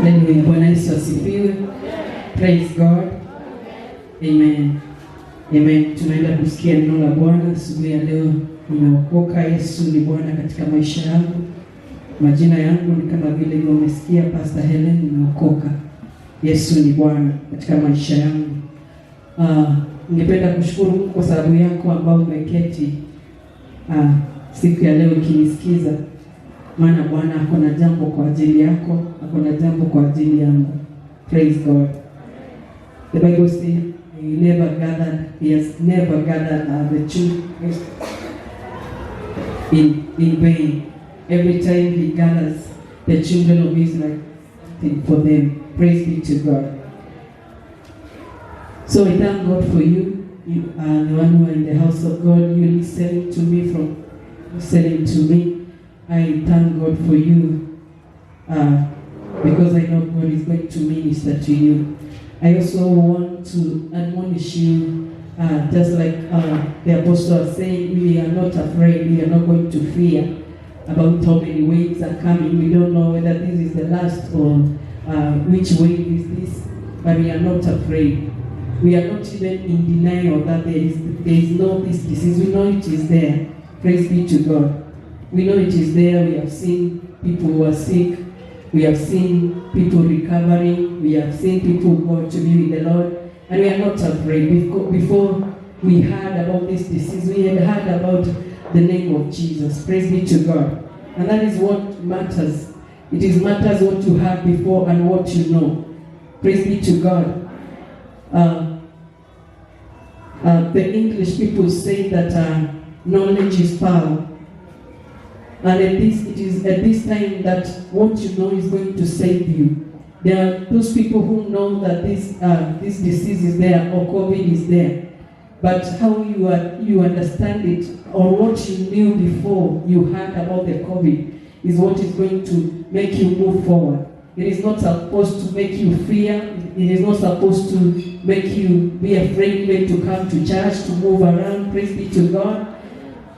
Hallelujah. Bwana Yesu asifiwe. Praise God. Amen. Amen. Tunaenda kusikia neno la Bwana asubuhi ya leo. Nimeokoka, Yesu ni Bwana katika maisha yangu. Majina yangu ni kama vile umesikia Pastor Helen, nimeokoka. Yesu ni Bwana katika maisha yangu. Ningependa kushukuru Mungu kwa sababu yako ambao umeketi siku ya leo ukinisikiza. Maana Bwana ako na jambo kwa ajili yako, ako na jambo kwa ajili yangu. Praise God. The Bible says he has never gathered the children in vain. Every time he gathers the children of Israel for them. Praise be to God. So I thank God for you. You are the one who are in the house of God. You listening to me. I thank God for you because I know God is going to minister to you. I also want to admonish you, just like the apostle was saying, we are not afraid, we are not going to fear about how many waves are coming. We don't know whether this is the last or which wave is this, but we are not afraid. We are not even in denial that there is no this disease. We know it is there. Praise be to God. We know it is there. We have seen people who are sick. We have seen people recovering. We have seen people go to be with the Lord. And we are not afraid. Before we heard about this disease, we had heard about the name of Jesus. Praise be to God. And that is what matters. It is matters what you had before and what you know. Praise be to God. The English people say that knowledge is power. And it is at this time that what you know is going to save you. There are those people who know that this disease is there or COVID is there. But how you understand it or what you knew before you heard about the COVID is what is going to make you move forward. It is not supposed to make you fear. It is not supposed to make you be afraid even to come to church, to move around. Praise be to God.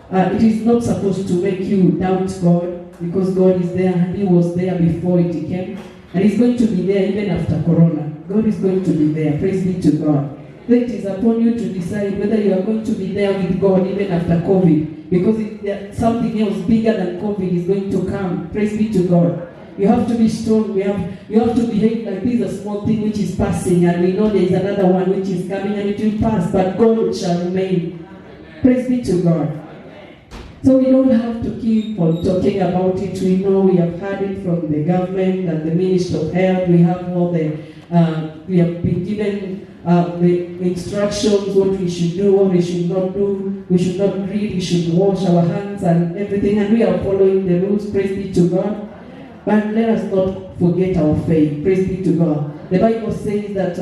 It is not supposed to make you doubt God, because God is there and He was there before it came. And He's going to be there even after Corona. God is going to be there. Praise be to God. So it is upon you to decide whether you are going to be there with God even after COVID. Because something else bigger than COVID is going to come. Praise be to God. You have to be strong. You have to behave like this is a small thing which is passing, and we know there is another one which is coming and it will pass, but God shall remain. Praise be to God. So we don't have to keep on talking about it. We know we have heard it from the government and the Ministry of Health. We have all we have been given the instructions, what we should do, what we should not do. We should not greet, we should wash our hands and everything. And we are following the rules, praise be to God. But let us not forget our faith, praise be to God. The Bible says that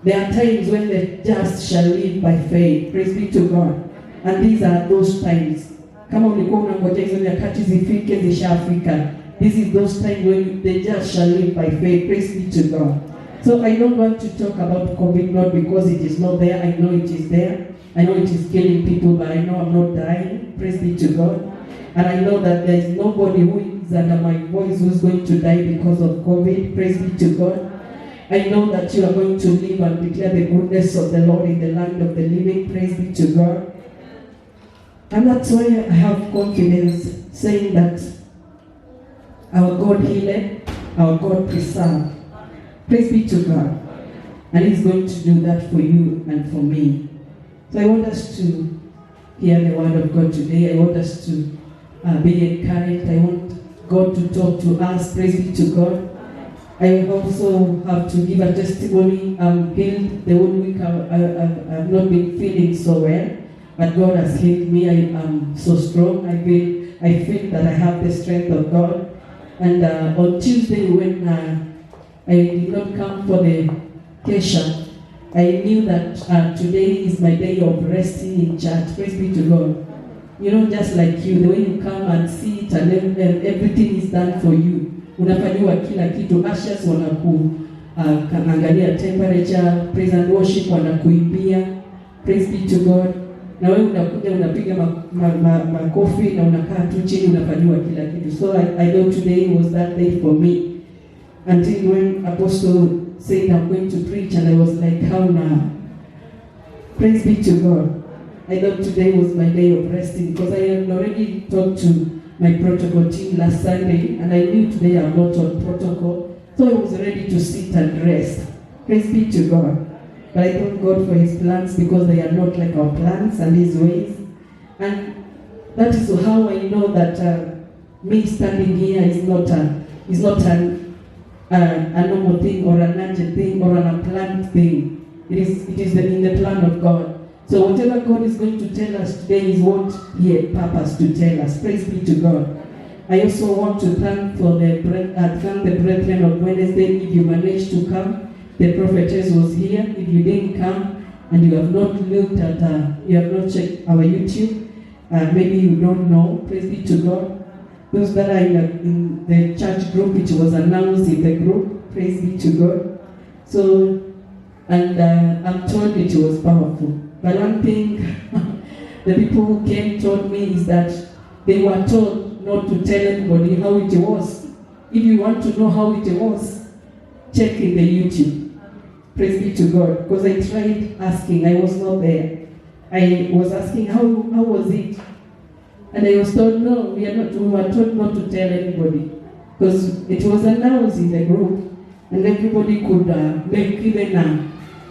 there are times when the just shall live by faith, praise be to God. And these are those times. Kama ulikuwa unangoja hizo nyakati zifike, zishafika. This is those times when the just shall live by faith. Praise be to God. So I don't want to talk about COVID not because it is not there. I know it is there. I know it is killing people, but I know I'm not dying. Praise be to God. And I know that there is nobody who is under my voice who is going to die because of COVID. Praise be to God. I know that you are going to live and declare the goodness of the Lord in the land of the living. Praise be to God. And that's why I have confidence saying that our God healed, our God preserved. Praise be to God. And He's going to do that for you and for me. So I want us to hear the word of God today. I want us to be encouraged. I want God to talk to us. Praise be to God. I also have to give a testimony. I'm healed. The whole week I've not been feeling so well. But God has healed me. I am so strong. I feel that I have the strength of God. And on Tuesday when I did not come for the Kesha, I knew that today is my day of resting in church. Praise be to God. You know, just like you, the way you come and sit and everything is done for you. Unafanyiwa kila kitu. Ushers wanakuangalia temperature, praise and worship wanakuimbia. Praise be to God. Na wewe unakuja unapiga makofi na unakaa tu chini unafanyiwa kila kitu. So I know today was that day for me. until when Apostle said, I'm going to preach, and I was like, how now? Praise be to God. I thought today was my day of resting because I had already talked to my protocol team last Sunday, and I knew today I'm not on protocol, so I was ready to sit and rest. Praise be to God. But I thank God for His plans because they are not like our plans and His ways. And that is how I know that me standing here is not a normal thing or an urgent thing or an unplanned thing. It is in the plan of God. So whatever God is going to tell us today is what He had purposed to tell us. Praise be to God. I also want to thank the brethren of Wednesday. If you managed to come, the prophetess was here. If you didn't come and you have not looked at, you have not checked our YouTube, maybe you don't know. Praise be to God. Those that are in the church group, which was announced in the group, praise be to God. So, and I'm told it was powerful. But one thing the people who came told me is that they were told not to tell anybody how it was. If you want to know how it was, check in the YouTube. Praise be to God. Because I tried asking, I was not there. I was asking, how was it? And I was told, no, we were told not to tell anybody. Because it was announced in the group, and everybody could make even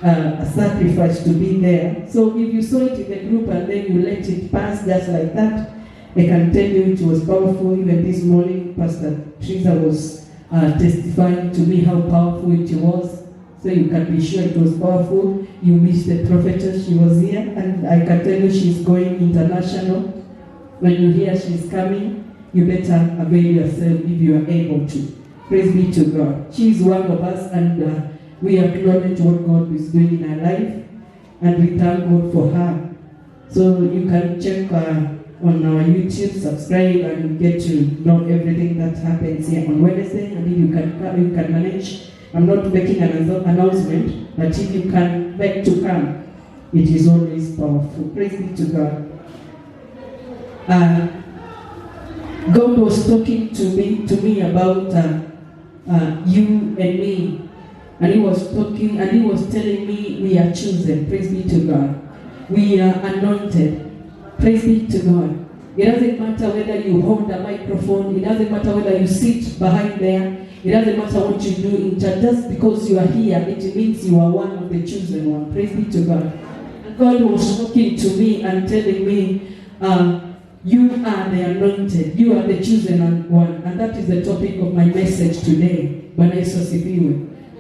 a sacrifice to be there. So if you saw it in the group and then you let it pass just like that, I can tell you it was powerful. Even this morning, Pastor Teresa was testifying to me how powerful it was. So you can be sure it was powerful. You missed the prophetess, she was here, and I can tell you she's going international. When you hear she's coming, you better avail yourself if you are able to. Praise be to God. She is one of us, and we acknowledge what God is doing in her life, and we thank God for her. So you can check on our YouTube, subscribe, and get to know everything that happens here on Wednesday. And if you can manage, I'm not making an announcement, but if you can beg to come, it is always powerful. Praise be to God. God was talking to me about you and me. And He was talking, and He was telling me we are chosen. Praise be to God. We are anointed. Praise be to God. It doesn't matter whether you hold a microphone. It doesn't matter whether you sit behind there. It doesn't matter what you do in church. Just because you are here, it means you are one of the chosen one. Praise be to God. And God was talking to me and telling me, you are the anointed. You are the chosen one. And that is the topic of my message today. When I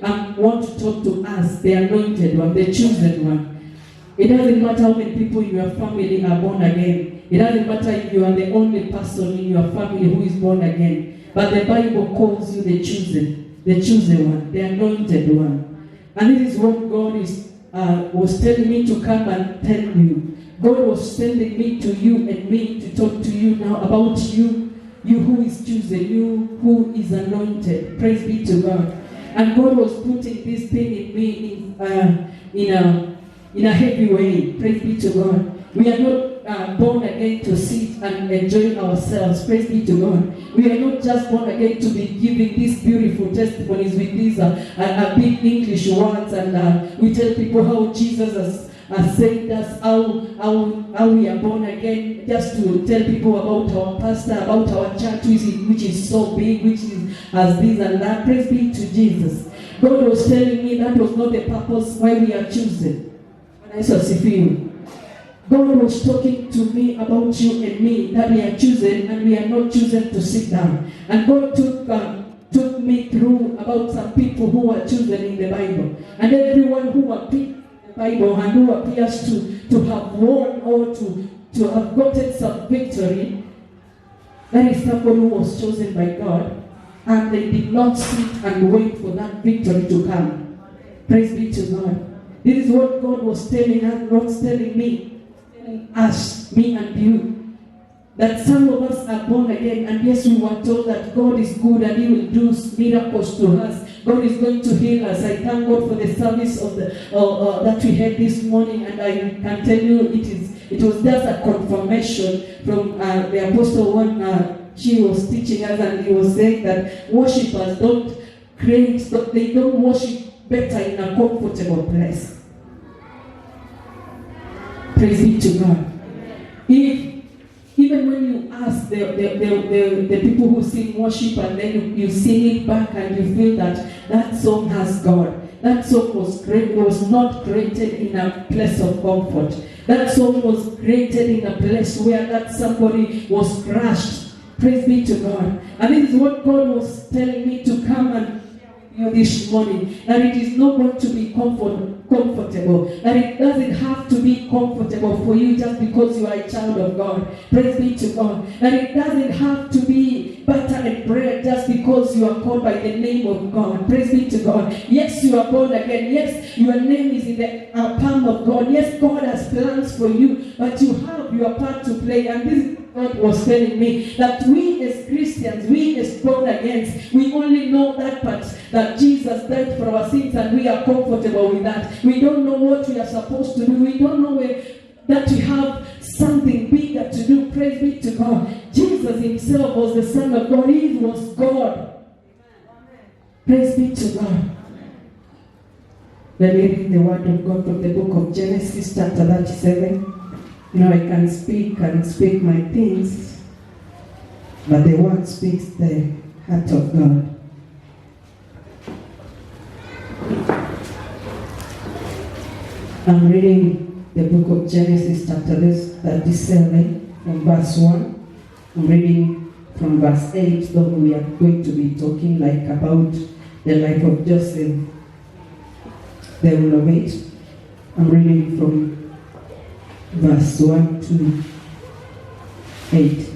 I want to talk to us, the anointed one, the chosen one. It doesn't matter how many people in your family are born again. It doesn't matter if you are the only person in your family who is born again. But the Bible calls you the chosen one, the anointed one. And this is what God was telling me to come and tell you. God was sending me to you and me to talk to you now about you who is chosen, you who is anointed. Praise be to God. And God was putting this thing in me in a heavy way. Praise be to God. We are not born again to sit and enjoy ourselves. Praise be to God. We are not just born again to be giving these beautiful testimonies with these big English words, and we tell people how Jesus has saved us, how we are born again, just to tell people about our pastor, about our church, which is so big, which has this and that. Praise be to Jesus. God was telling me that was not the purpose why we are chosen. God was talking to me about you and me, that we are chosen and we are not chosen to sit down. And God took me through about some people who are chosen in the Bible. And everyone who appears in the Bible and who appears to have won or to have gotten some victory, that is someone who was chosen by God. And they did not sit and wait for that victory to come. Praise be to God. This is what God was telling us, not telling me, telling us, me and you, that some of us are born again, and yes, we were told that God is good and He will do miracles to us. God is going to heal us. I thank God for the service of that we had this morning, and I can tell you it was just a confirmation from the apostle when she was teaching us, and he was saying that worshippers don't create, they don't worship better in a comfortable place. Praise be to God. Even when you ask the people who sing worship and then you sing it back and you feel that song has God. That song was not created in a place of comfort. That song was created in a place where that somebody was crushed. Praise be to God. And this is what God was telling me to come and you this morning, that it is not going to be comfortable, that it doesn't have to be comfortable for you just because you are a child of God. Praise be to God. That it doesn't have to be butter and bread just because you are called by the name of God. Praise be to God. Yes, you are born again. Yes, your name is in the palm of God. Yes, God has plans for you, but you have your part to play. And this God was telling me that we as Christians, we as born again, we only know that part, that Jesus died for our sins, and we are comfortable with that. We don't know what we are supposed to do. We don't know that we have something bigger to do. Praise be to God. Jesus himself was the Son of God. He was God. Praise be to God. Let me read the word of God from the book of Genesis chapter 37. I can speak my things, but the word speaks the heart of God. I'm reading the book of Genesis chapter 37 from verse 1. I'm reading from verse 8, though we are going to be talking about the life of Joseph. The rule of 8. I'm reading from verse 1 to 8.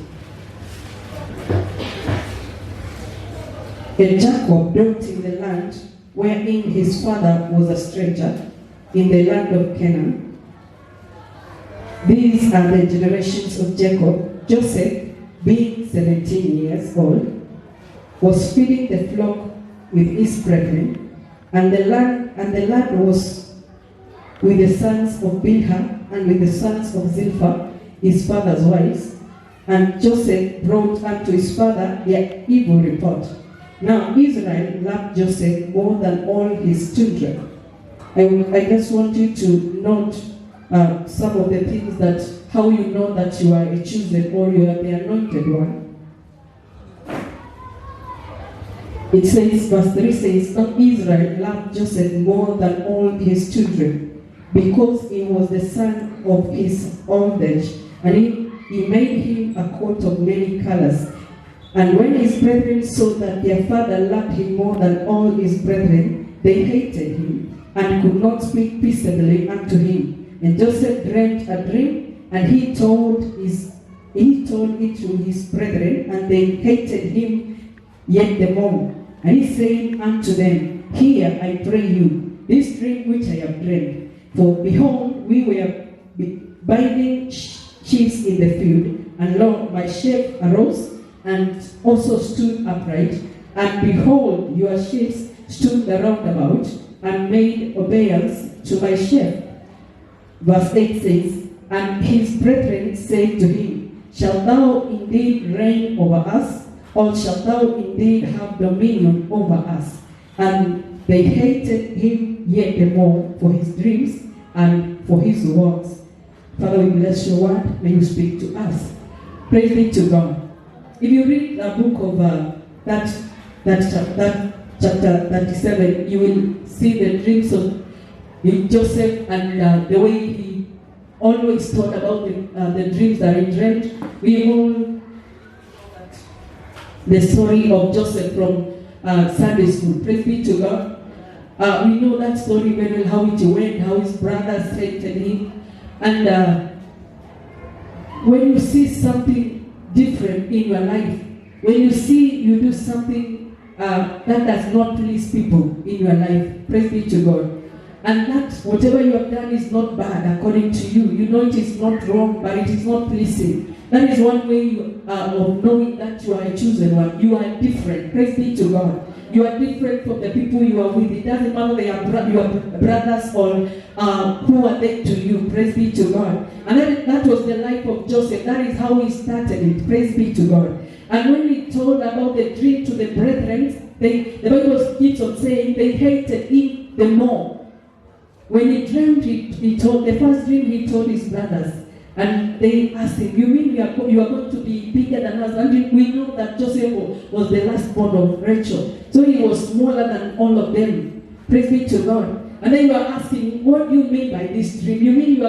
And Jacob dwelt in the land wherein his father was a stranger, in the land of Canaan. These are the generations of Jacob. Joseph, being 17 years old, was feeding the flock with his brethren, and the lad was with the sons of Bilhah and with the sons of Zilpah, his father's wives. And Joseph brought unto his father their evil report. Now Israel loved Joseph more than all his children. I just want you to note some of the things that, how you know that you are a chosen or you are the anointed one. It says, verse 3 says, now Israel loved Joseph more than all his children, because he was the son of his old age, and he made him a coat of many colors. And when his brethren saw that their father loved him more than all his brethren, they hated him, and could not speak peaceably unto him. And Joseph dreamt a dream, and he told it to his brethren, and they hated him yet the more. And he said unto them, hear, I pray you, this dream which I have dreamed. For behold, we were binding sheaves in the field, and lo, my sheaf arose, and also stood upright. And behold, your sheaves stood round about, and made obeisance to my sheaf. Verse 8 says, and his brethren said to him, shalt thou indeed reign over us, or shalt thou indeed have dominion over us? And they hated him yet the more for his dreams and for his words. Father, we bless your word. May you speak to us. Praise be to God. If you read the book of that chapter 37, you will see the dreams of Joseph and the way he always thought about the dreams that he dreamt. We all know the story of Joseph from Sunday school. Praise be to God. We know that story very well, how it went, how his brothers hated him. And when you see something different in your life, when you see you do something that does not please people in your life, praise be to God. And that whatever you have done is not bad according to you. You know it is not wrong, but it is not pleasing. That is one way of knowing that you are a chosen one. You are different. Praise be to God. You are different from the people you are with. It doesn't matter they are your brothers or who are they to you. Praise be to God. And that was the life of Joseph. That is how he started it. Praise be to God. And when he told about the dream to the brethren, the Bible keeps on saying they hated him the more. When he dreamed, he told, the first dream he told his brothers, and they asked him, you mean you are going to be bigger than us? And we know that Joseph was the last born of Rachel, so he was smaller than all of them. Praise be to God. And then you are asking, what do you mean by this dream? You mean we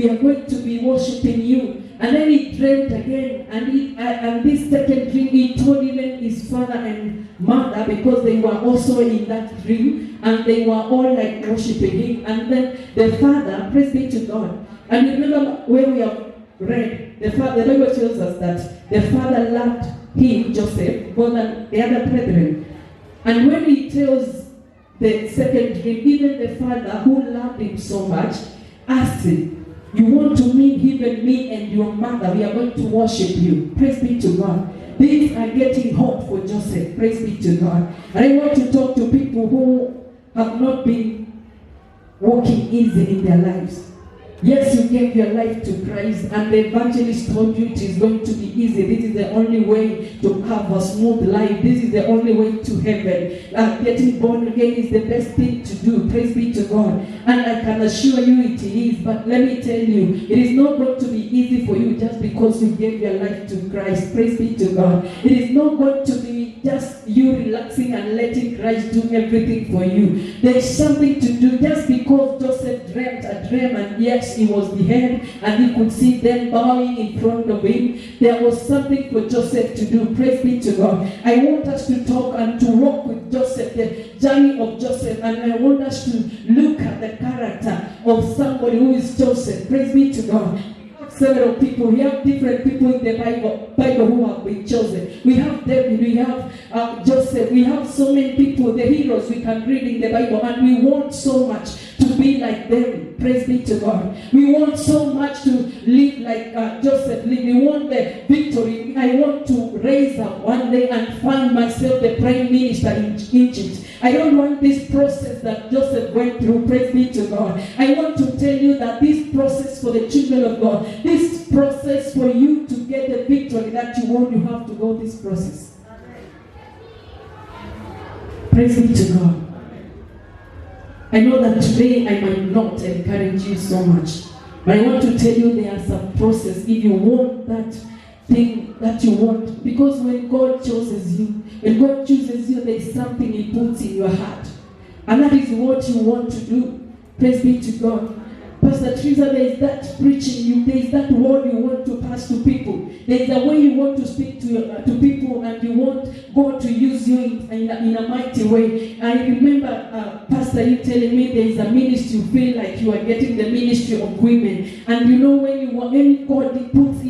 are going to be worshiping you? And then he dreamed again, and this second dream he told even his father and mother, because they were also in that dream, and they were all like worshiping him. And then the father, praise be to God. And remember where we have read, the Bible tells us that the father loved him, Joseph, more than the other brethren. And when he tells the second dream, even the father who loved him so much asked him, you want to meet even me and your mother, we are going to worship you. Praise be to God. Things are getting hot for Joseph. Praise be to God. And I want to talk to people who have not been walking easy in their lives. Yes, you gave your life to Christ, and the evangelist told you it is going to be easy. This is the only way to have a smooth life. This is the only way to heaven. Getting born again is the best thing to do. Praise be to God. And I can assure you it is. But let me tell you, it is not going to be easy for you just because you gave your life to Christ. Praise be to God. It is not going to be just you relaxing and letting Christ do everything for you. There is something to do. Just because Joseph dreamt a dream, and yes, he was the head, and he could see them bowing in front of him, there was something for Joseph to do. Praise be to God. I want us to talk and to walk with Joseph, the journey of Joseph, and I want us to look at the character of somebody who is Joseph. Praise be to God. Several people, we have different people in the Bible who have been chosen. We have David, we have Joseph, we have so many people, the heroes we can read in the Bible, and we want so much to be like them. Praise be to God. We want so much to live like Joseph lived. We want the victory. I want to raise up one day and find myself the prime minister in Egypt. I don't want this process that Joseph went through. Praise be to God. I want to tell you that this process for the children of God, this process for you to get the victory that you want, you have to go this process. Praise be to God. I know that today I might not encourage you so much, but I want to tell you there are some process if you want that thing that you want. Because when God chooses you, when God chooses you, there is something He puts in your heart, and that is what you want to do. Praise be to God. Pastor Teresa, there is that preaching, there is that word you want to pass to people. There is a way you want to speak to people, and you want God to use you in a mighty way. I remember, Pastor, you telling me there is a ministry, you feel like you are getting the ministry of women. And you know when God puts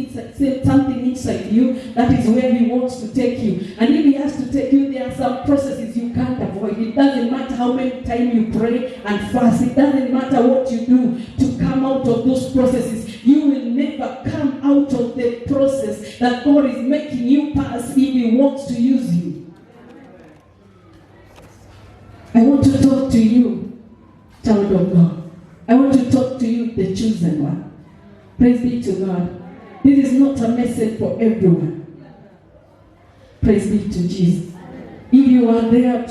something inside you, that is where He wants to take you. And if He has to take you, there are some processes you can't avoid. It doesn't matter how many times you pray and fast. It doesn't matter what you do to come out of those processes. You will never come out of the process that God is making you pass if He wants to use you. I want to talk to you, child of God. I want to talk to you, the chosen one. Praise be to God. This is not a message for everyone. Praise be to Jesus. If you are there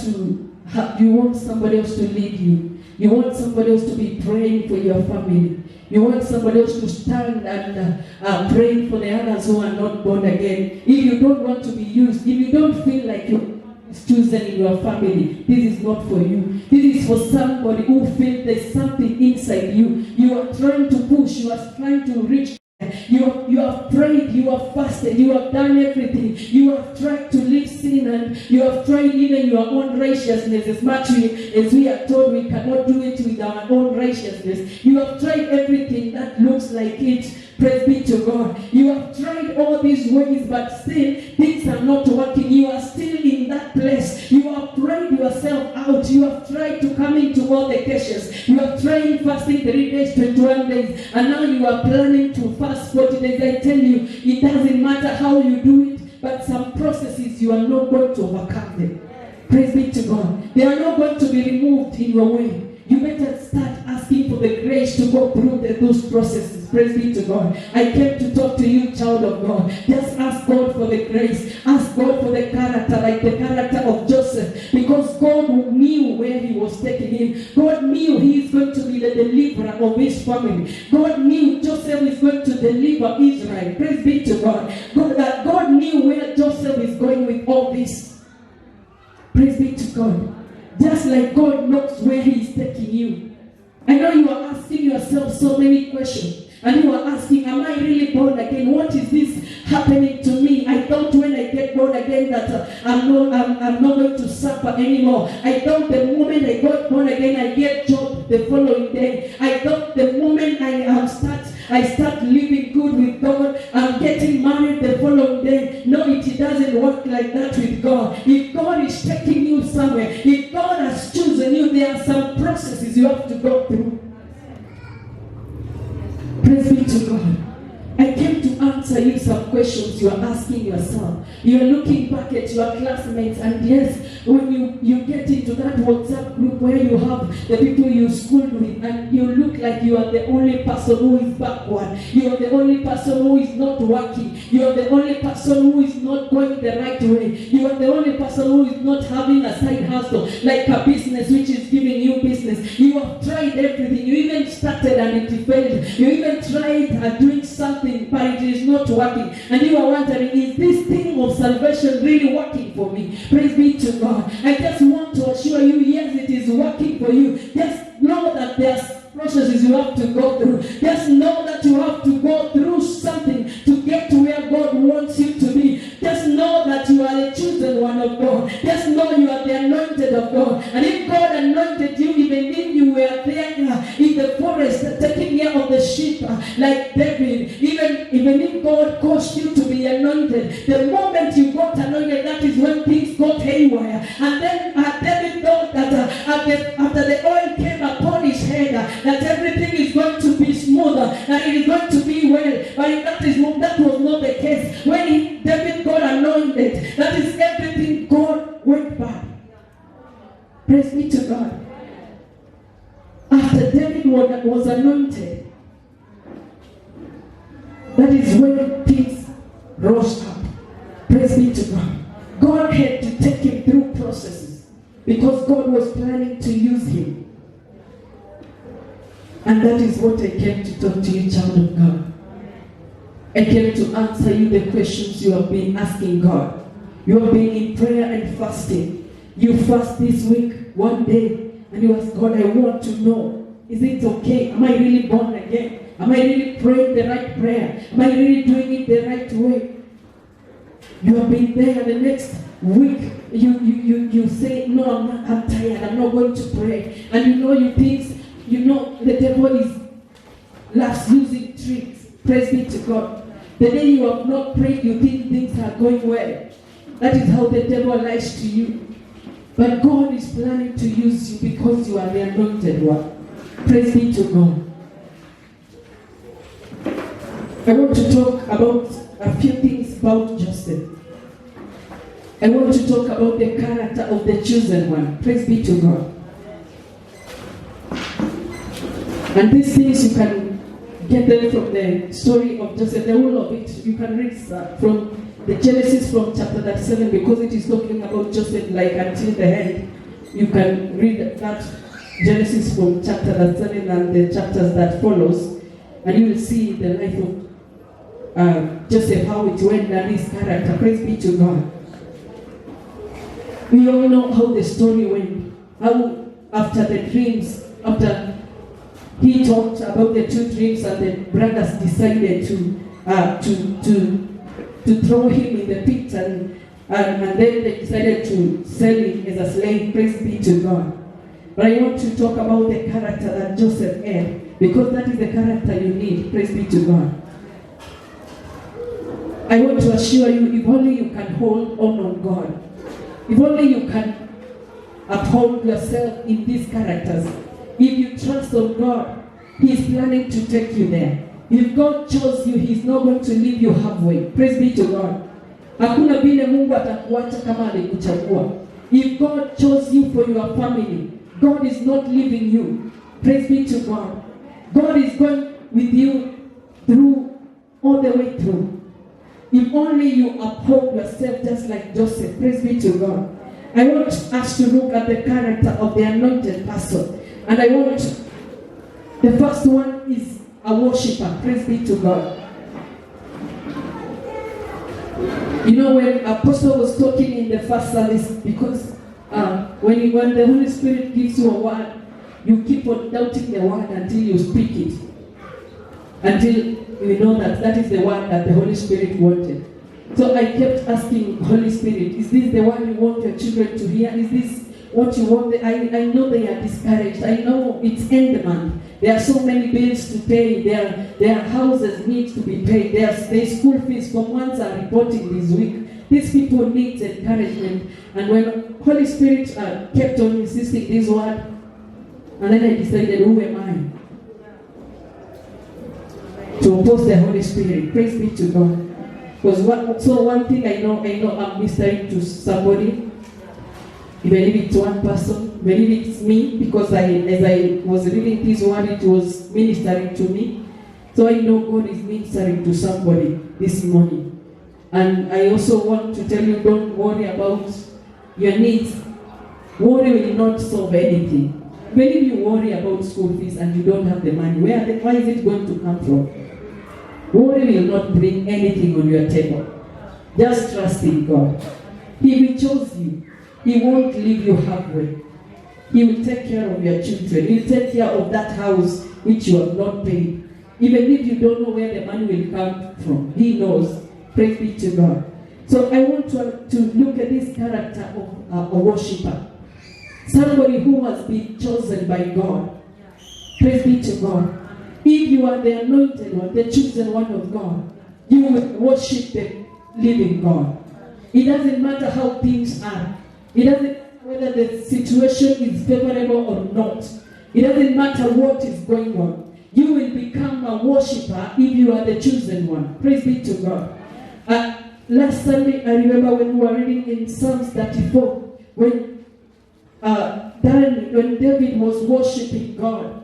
you want somebody else to lead you. You want somebody else to be praying for your family. You want somebody else to stand and praying for the others who are not born again. If you don't want to be used, if you don't feel like you're chosen in your family, this is not for you. This is for somebody who feels there's something inside you. You are trying to push. You are trying to reach. You have prayed, you have fasted, you have done everything. You have tried to leave sin, and you have tried even your own righteousness. As much as we are told we cannot do it with our own righteousness. You have tried everything that looks like it. Praise be to God. You have tried all these ways, but still things are not working. You are still in that place. You have prayed yourself out. You have tried to come into all the cases. You have tried fasting 3 days, 21 days, and now you are planning to fast 40 days. I tell you, it doesn't matter how you do it, but some processes you are not going to overcome them. Praise be to God. They are not going to be removed in your way. You better start asking for the grace to go through those processes. Praise be to God. I came to talk to you, child of God. Just ask God for the grace. Ask God for the character, like the character of Joseph. was taking him. God knew he is going to be the deliverer of his family. God knew Joseph is going to deliver Israel. Praise be to God. God knew where Joseph is going with all this. Praise be to God. Just like God knows where he is taking you. I know you are asking yourself so many questions. And you are asking, am I really born again? What is this happening to me? I thought when I get born again that I'm not going to suffer anymore. I thought the moment I got born again, I get job the following day. I thought the moment I start living good with God, I'm getting married the following day. No, it doesn't work like that with God. If God is taking you somewhere, if God has chosen you, there are some processes you have to go through. Praise be to God. I came to answer you some questions you are asking yourself. You are looking back at your classmates, and yes, when you get into that WhatsApp group where you have the people you schooled with, and you look like you are the only person who is backward. You are the only person who is not working. You are the only person who is not going the right way. You are the only person who is not having a side hustle, like a business which is giving you business. You have tried everything. You even started and it failed. You even tried doing something, but it is not working. And you are wondering, is this thing of salvation really working for me? Praise be to God. I just want to assure you, yes, it is working for you. Just know that there's processes you have to go through. Just know that you have to go through something to get to where God wants you to be. Just know that you are the chosen one of God. Just know you are the anointed of God. And if God anointed you, even if you were there in the forest taking care of the sheep like David, even if God caused you to be anointed, the moment you got anointed, that is when things got haywire. And then David thought that after the oil came upon his head, that everything is going to be smoother, that it is going to be well. But that was not the case. When David got anointed, that is everything God went back. Praise be to God. After David was anointed, that is when things rose up. Praise be to God. God had to take him through processes because God was planning to use him. And that is what I came to talk to you, child of God. I came to answer you the questions you have been asking God. You have been in prayer and fasting. You fast this week, one day, and you ask God, I want to know, is it okay? Am I really born again? Am I really praying the right prayer? Am I really doing it the right way? You have been there. The next week, you say, no, I'm tired. I'm not going to pray. And the devil loves using tricks. Praise be to God. The day you have not prayed, you think things are going well. That is how the devil lies to you. But God is planning to use you because you are the anointed one. Praise be to God. I want to talk about a few things about Joseph. I want to talk about the character of the chosen one. Praise be to God. And these things you can get them from the story of Joseph, the whole of it. You can read from the Genesis from chapter 37 because it is talking about Joseph like until the end. You can read that Genesis from chapter 37 and the chapters that follows, and you will see the life of Joseph, how it went, and his character. Praise be to God. We all know how the story went. How after the dreams, after he talked about the two dreams, and the brothers decided to throw him in the pit, and then they decided to sell him as a slave. Praise be to God. But I want to talk about the character that Joseph had, because that is the character you need. Praise be to God. I want to assure you, if only you can hold on God, if only you can uphold yourself in these characters, if you trust on God, He is planning to take you there. If God chose you, He is not going to leave you halfway. Praise be to God. Hakuna vile Mungu atakuacha kama alikuchagua. If God chose you for your family, God is not leaving you. Praise be to God. God is going with you through, all the way through. If only you uphold yourself just like Joseph. Praise be to God. I want us to look at the character of the anointed person. And I want, the first one is a worshiper. Praise be to God. You know, when Apostle was talking in the first service, because when the Holy Spirit gives you a word, you keep on doubting the word until you speak it. Until you know that that is the word that the Holy Spirit wanted. So I kept asking Holy Spirit, is this the one you want your children to hear? Is this what you want? I know they are discouraged. I know it's end month. There are so many bills to pay. Their houses need to be paid. Their school fees from ones are reporting this week. These people need encouragement. And when Holy Spirit kept on insisting this word, and then I decided, who am I to oppose the Holy Spirit? Praise be to God. Because one thing I know I'm ministering to somebody. Even if it's one person, even if it's me, because as I was reading this word, it was ministering to me. So I know God is ministering to somebody this morning. And I also want to tell you, don't worry about your needs. Worry will not solve anything. Even if you worry about school fees and you don't have the money, where is it going to come from? Worry will not bring anything on your table. Just trust in God. He will choose you. He won't leave you halfway. He will take care of your children. He will take care of that house which you have not paid. Even if you don't know where the money will come from, He knows. Praise be to God. So I want to look at this character of a worshiper. Somebody who has been chosen by God. Praise be to God. If you are the anointed one, the chosen one of God, you will worship the living God. It doesn't matter how things are. It doesn't matter whether the situation is favorable or not. It doesn't matter what is going on. You will become a worshiper if you are the chosen one. Praise be to God. Last Sunday, I remember when we were reading in Psalms 34, when David was worshiping God.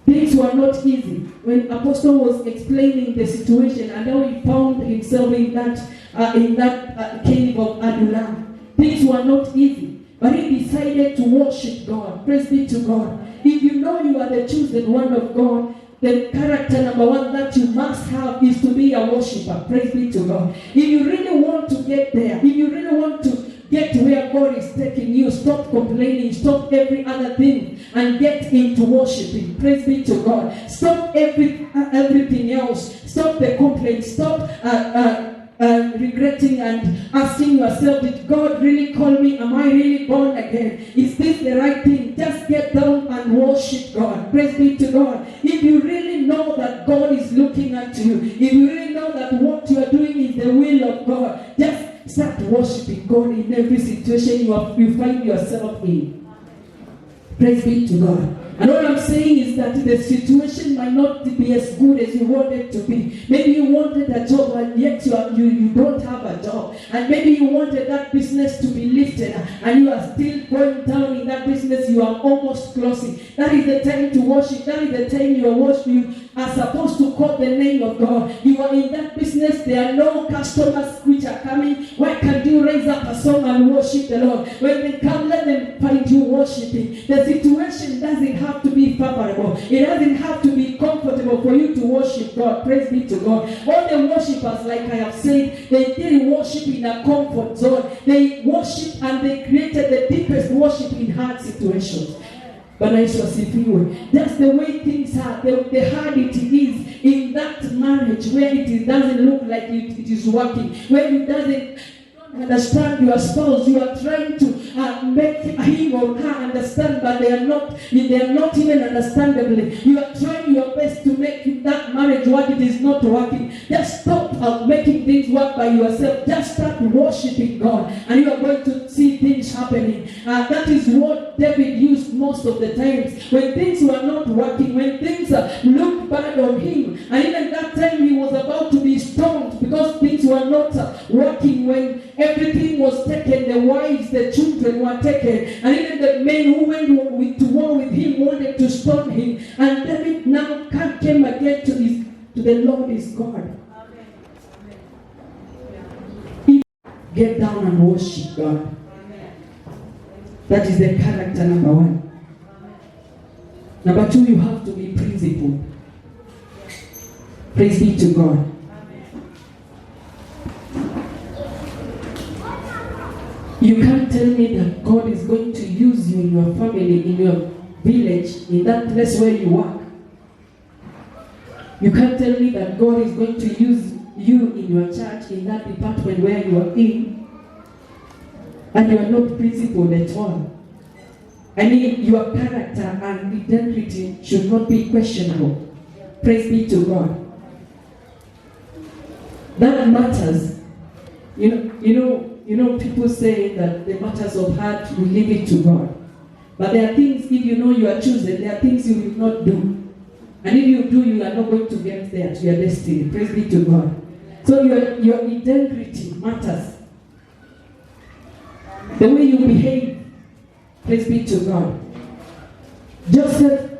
Things were not easy. When Apostle was explaining the situation and how he found himself in that cave of Adullam, things were not easy. But he decided to worship God. Praise be to God. If you know you are the chosen one of God, the character number one that you must have is to be a worshiper. Praise be to God. If you really want to get there, if you really want to get to where God is taking you, stop complaining, stop every other thing, and get into worshiping. Praise be to God. Stop everything else. Stop the complaints. Stop regretting and asking yourself, did God really call me? Am I really born again? Is this the right thing? Just get down and worship God. Praise be to God. If you really know that God is looking at you, if you really know that what you are doing is the will of God, just start worshiping God in every situation you find yourself in. Praise be to God. And what I'm saying is that the situation might not be as good as you want it to be. Maybe you wanted a job and yet you don't have a job. And maybe you wanted that business to be lifted and you are still going down in that business. You are almost closing. That is the time to worship. That is the time you are worshiping. You are supposed to call the name of God. You are in that business. There are no customers which are coming. Why can't you raise up a song and worship the Lord? When they come, let them find you worshiping. The situation doesn't have to be favorable. It doesn't have to be comfortable for you to worship God. Praise be to God. All the worshippers, like I have said, they didn't worship in a comfort zone. They worshiped and they created the deepest worship in hard situations. But I shall see you. That's the way things are. The hard it is in that marriage where it doesn't look like it is working, where it doesn't understand your spouse. You are trying to make him or her understand, but they are not even understandably. You are trying your best to make that marriage work. It is not working. Just stop making things work by yourself. Just start worshiping God, and you are going to see things happening. That is what David used most of the times when things were not working, when things looked bad on him, and even that time he was about to be stoned because things were not working. When everything was taken, the wives, the children were taken, and even the men who went to war with him wanted to stone him. And David now came again to the Lord his God. Get down and worship God. That is the character number one. Number two, you have to be principled. Praise be to God. You can't tell me that God is going to use you in your family, in your village, in that place where you work. You can't tell me that God is going to use you in your church, in that department where you are in, and you are not principled at all. I mean, your character and integrity should not be questionable. Praise be to God. That matters. You know, people say that the matters of heart, you leave it to God. But there are things, if you know you are chosen, there are things you will not do. And if you do, you are not going to get there to your destiny. Praise be to God. So your integrity matters. The way you behave, praise be to God. Joseph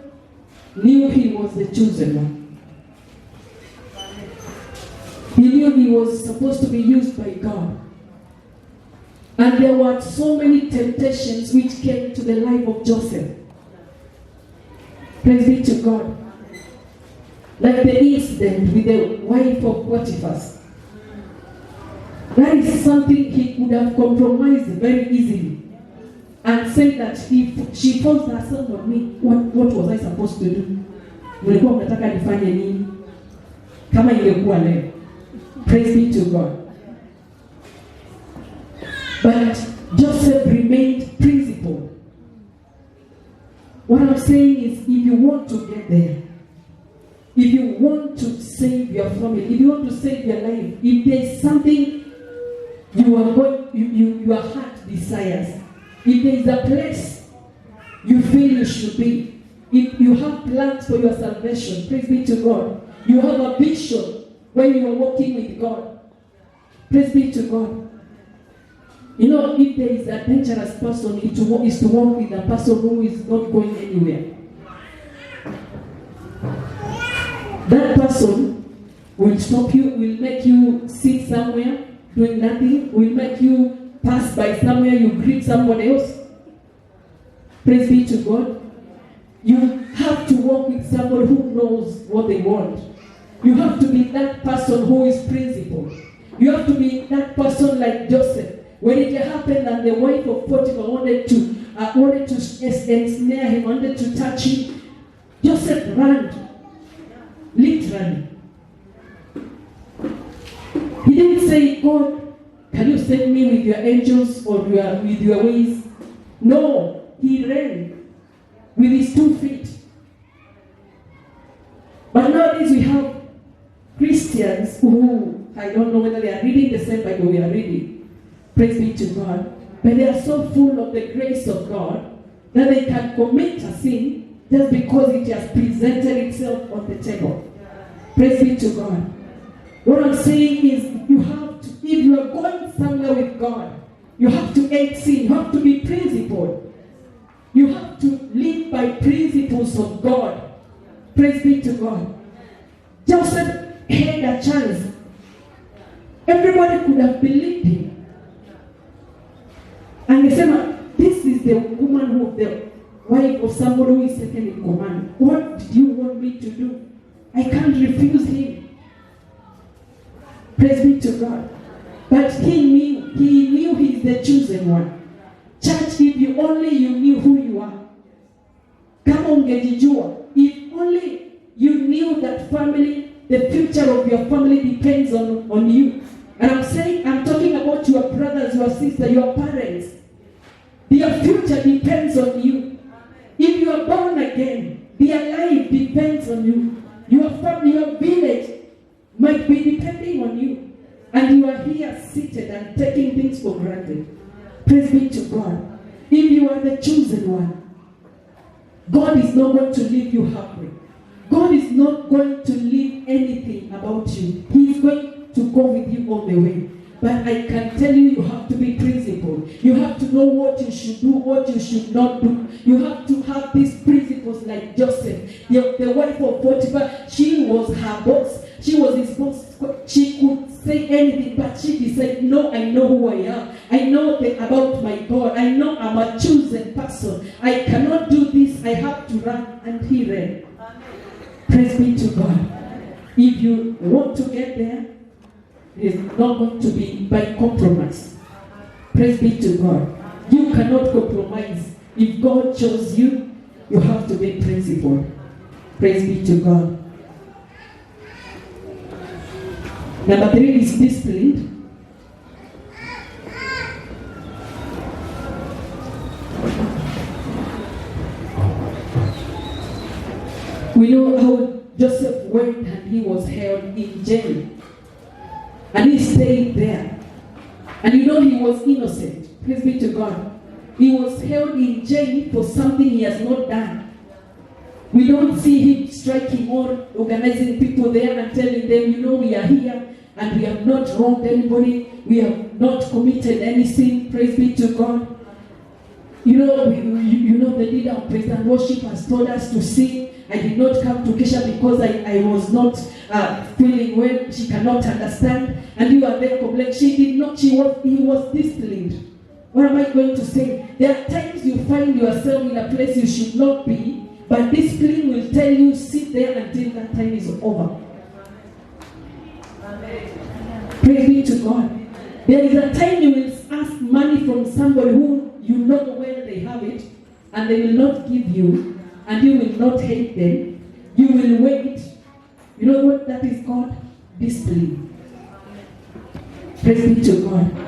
knew he was the chosen one. He knew he was supposed to be used by God. And there were so many temptations which came to the life of Joseph. Praise be to God. Like the incident with the wife of Potiphar. That is something he could have compromised very easily and say that if she forced herself on me, what was I supposed to do? Mlikuwa mnataka nifanye nini? Kama ingekuwa leo. Praise be to God. But Joseph remained principled. What I'm saying is, if you want to get there, if you want to save your family, if you want to save your life, if there's something your heart desires, if there is a place you feel you should be, if you have plans for your salvation, praise be to God. You have a vision when you are walking with God. Praise be to God. You know, if there is a dangerous person, it is to walk with a person who is not going anywhere. That person will stop you, will make you sit somewhere doing nothing, will make you pass by somewhere, you greet someone else. Praise be to God. You have to walk with someone who knows what they want. You have to be that person who is principled. You have to be that person like Joseph. When it happened and the wife of Potiphar wanted to ensnare him, wanted to touch him, Joseph ran. Literally. He didn't say, God, can you send me with your angels or with your ways? No, he ran with his 2 feet. But nowadays we have Christians who, I don't know whether they are reading the same Bible we are reading. Praise be to God. But they are so full of the grace of God that they can commit a sin just because it has presented itself on the table. Praise be to God. What I'm saying is, you have to, if you are going somewhere with God, you have to hate sin. You have to be principled. You have to live by principles of God. Praise be to God. Joseph had a chance. Everybody could have believed him. And they said, this is the woman who, the wife of somebody who is second in command. What do you want me to do? I can't refuse him. Praise be to God. But he knew he's the chosen one. Church, if you knew who you are. Kama ungejijua. If only you knew that family, the future of your family depends on you. And I'm talking about your brothers, your sisters, your parents. Their future depends on you. If you are born again, their life depends on you. Your family, your village might be depending on you. And you are here seated and taking things for granted. Praise be to God. If you are the chosen one, God is not going to leave you halfway. God is not going to leave anything about you. He is going to go with you all the way. But I can tell you, you have to be principled. You have to know what you should do, what you should not do. You have to have these principles like Joseph. The wife of Potiphar, she was her boss. She was his boss. She could say anything, but she decided, no, I know who I am. I know about my God. I know I'm a chosen person. I cannot do this. I have to run. And he ran. Praise be to God. If you want to get there, it is not going to be by compromise. Praise be to God. You cannot compromise. If God chose you, you have to be principled. Praise be to God. Number 3 is disciplined. We know how Joseph went and he was held in jail. And he stayed there. And you know he was innocent. Praise be to God. He was held in jail for something he has not done. We don't see him striking or organizing people there and telling them, you know, we are here and we have not wronged anybody. We have not committed any sin. Praise be to God. You know, the leader of praise and worship has told us to sing. I did not come to Kesha because I was not feeling well. She cannot understand. And you are there complaining. She did not. He was disciplined. What am I going to say? There are times you find yourself in a place you should not be, but discipline will tell you, sit there until that time is over. Praise be to God. There is a time you will ask money from somebody who you know where they have it, and they will not give you, and you will not hate them. You will wait. You know what that is called? Discipline. Praise be to God.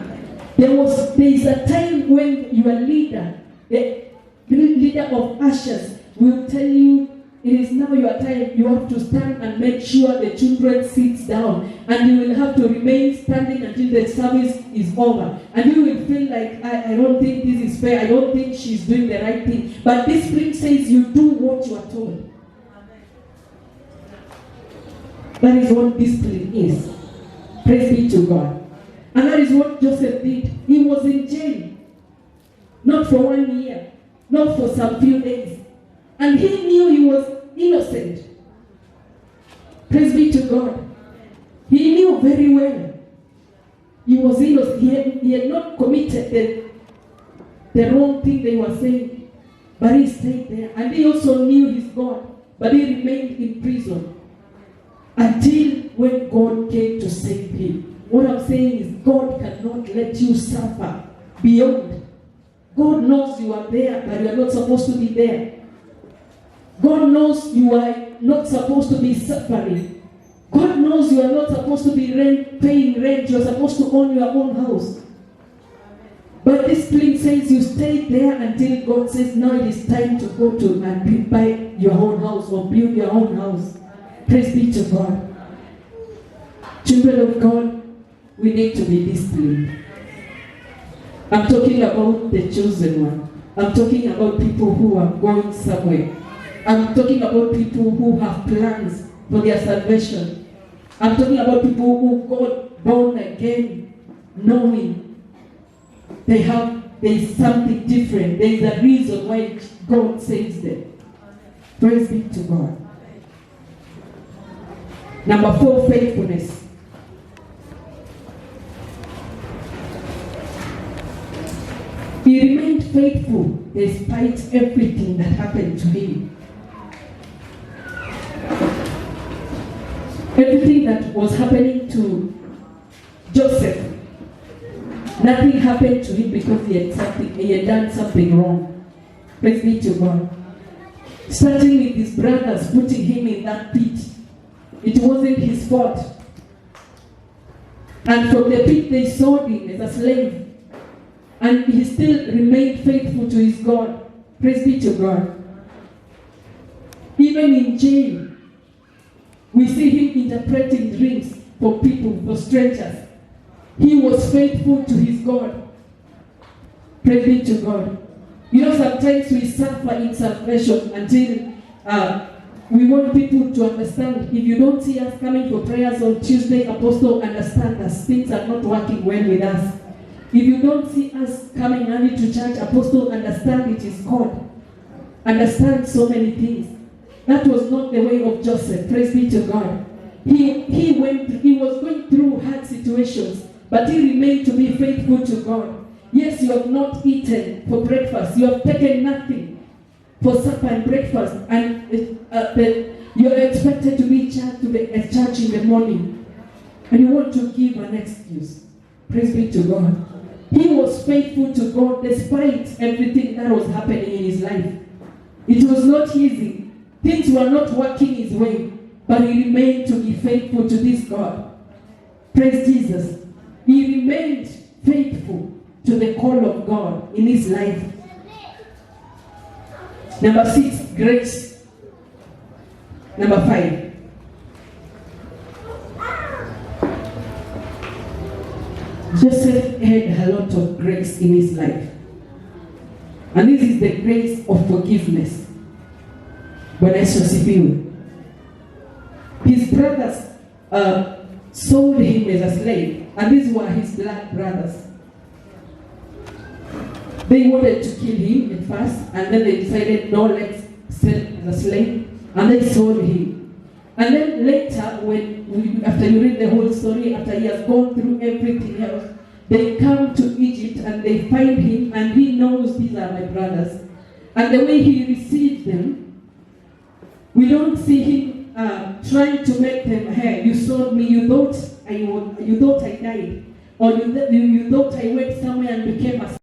There is a time when your leader, the leader of ushers, will tell you, it is now your time. You have to stand and make sure the children sit down, and you will have to remain standing until the service is over. And you will feel like, I don't think this is fair. I don't think she's doing the right thing. But discipline says you do what you are told. That is what discipline is. Praise be to God. And that is what Joseph did. He was in jail. Not for 1 year. Not for some few days. And he knew he was innocent. Praise be to God. He knew very well. He was innocent. He had not committed the wrong thing they were saying. But he stayed there. And he also knew his God. But he remained in prison. Until when God came to save him. What I'm saying is God cannot let you suffer beyond. God knows you are there, but you are not supposed to be there. God knows you are not supposed to be suffering. God knows you are not supposed to be paying rent. You are supposed to own your own house. But discipline says you stay there until God says, now it is time to go to and buy your own house or build your own house. Praise be to God. Children of God, we need to be disciplined. I'm talking about the chosen one. I'm talking about people who are going somewhere. I'm talking about people who have plans for their salvation. I'm talking about people who got born again, knowing there is something different. There is a reason why God saves them. Praise be to God. Number 4, faithfulness. He remained faithful despite everything that happened to him. Everything that was happening to Joseph, nothing happened to him because he had done something wrong. Praise be to God. Starting with his brothers putting him in that pit. It wasn't his fault. And from the pit they sold him as a slave. And he still remained faithful to his God. Praise be to God. Even in jail, we see him interpreting dreams for people, for strangers. He was faithful to his God. Praise be to God. You know, sometimes we suffer in salvation until we want people to understand. If you don't see us coming for prayers on Tuesday, Apostle, understand us. Things are not working well with us. If you don't see us coming early to church, Apostle, understand it is God. Understand so many things. That was not the way of Joseph. Praise be to God. he was going through hard situations, but he remained to be faithful to God. Yes, you have not eaten for breakfast. You have taken nothing for supper and breakfast, and you are expected to be at church in the morning, and you want to give an excuse. Praise be to God. He was faithful to God despite everything that was happening in his life. It was not easy. Things were not working his way, but he remained to be faithful to this God. Praise Jesus. He remained faithful to the call of God in his life. Number 6, grace. Number 5. Joseph had a lot of grace in his life. And this is the grace of forgiveness. When I saw Sipiwe, his brothers sold him as a slave, and these were his blood brothers. They wanted to kill him at first, and then they decided, no, let's sell him as a slave, and they sold him. And then later, after you read the whole story, after he has gone through everything else, they come to Egypt and they find him, and he knows these are my brothers. And the way he receives them, we don't see him trying to make them, hey, you sold me, you thought I died, or you thought I went somewhere and became a